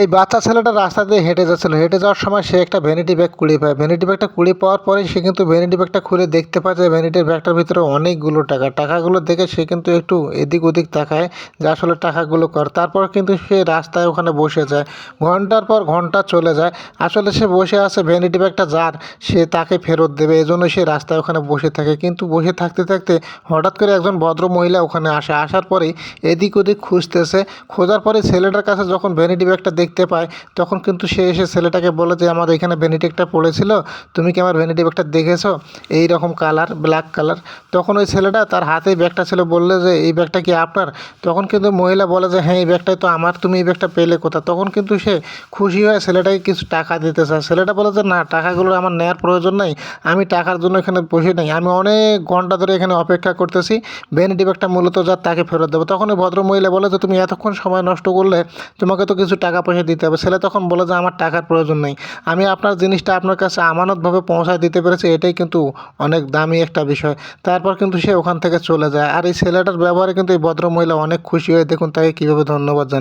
এই বাচ্চা ছেলেটা রাস্তা দিয়ে হেঁটে যাচ্ছিল। হেঁটে যাওয়ার সময় সে একটা ভ্যানিটি ব্যাগ কুড়িয়ে পায়। ভ্যানিটি ব্যাগটা কুড়িয়ে পাওয়ার পরে সে কিন্তু ভ্যানিটি ব্যাগটা খুলে দেখতে পায় যে ভ্যানিটির ব্যাগটার ভিতরে অনেকগুলো টাকা। টাকাগুলো দেখে সে কিন্তু একটু এদিক ওদিক তাকায় যে আসলে টাকাগুলো তারপর কিন্তু সে রাস্তায় ওখানে বসে যায়। ঘন্টার পর ঘন্টা চলে যায়। আসলে সে বসে আছে ভ্যানিটি ব্যাগটা যার সে তাকে ফেরত দেবে। এজন্য সে রাস্তায় ওখানে বসে থাকে। কিন্তু বসে থাকতে থাকতে হঠাৎ করে একজন ভদ্র মহিলা ওখানে আসে। আসার পরেই এদিক ওদিক খুঁজতেছে। খোঁজার পরে ছেলেটার কাছে যখন ভ্যানিটি ব্যাগটা দেখতে পায় তখন কিন্তু সে এসে ছেলেটাকে বলে যে আমার এখানে ভ্যানিটি একটা পড়েছিল, তুমি কি আমার ভ্যানিটি ব্যাগটা দেখেছো? এই রকম কালার, ব্ল্যাক কালার। তখন ওই ছেলেটা তার হাতেই ব্যাগটা ছিল, বললে যে এই ব্যাগটা কি আপনার? তখন কিন্তু মহিলা বলে যে হ্যাঁ এই ব্যাগটাই তো আমার, তুমি এই ব্যাগটা পেলে কোথা? তখন কিন্তু সে খুশি হয়ে ছেলেটাকে কিছু টাকা দিতে চায়। ছেলেটা বলে যে না, টাকাগুলো আমার নেওয়ার প্রয়োজন নাই, আমি টাকার জন্য এখানে বসে নাই, আমি অনেক ঘন্টা ধরে এখানে অপেক্ষা করতেছি, ভ্যানিটি ব্যাগটা মূলত যার তাকে ফেরত দেবো। তখন ওই ভদ্র মহিলা বলে যে তুমি এতক্ষণ সময় নষ্ট করলে, তোমাকে তো কিছু টাকা পয়সা দিতে হবে। ছেলে তখন বলে যে আমার টাকার প্রয়োজন নেই, আমি আপনার জিনিসটা আপনার কাছে আমানতভাবে পৌঁছায় দিতে পেরেছি, এটাই কিন্তু অনেক দামি একটা বিষয়। তারপর কিন্তু সে ওখান থেকে চলে যায়। আর এই ছেলেটার ব্যবহারে কিন্তু এই ভদ্র মহিলা অনেক খুশি হয়ে দেখুন তাকে কীভাবে ধন্যবাদ জানায়।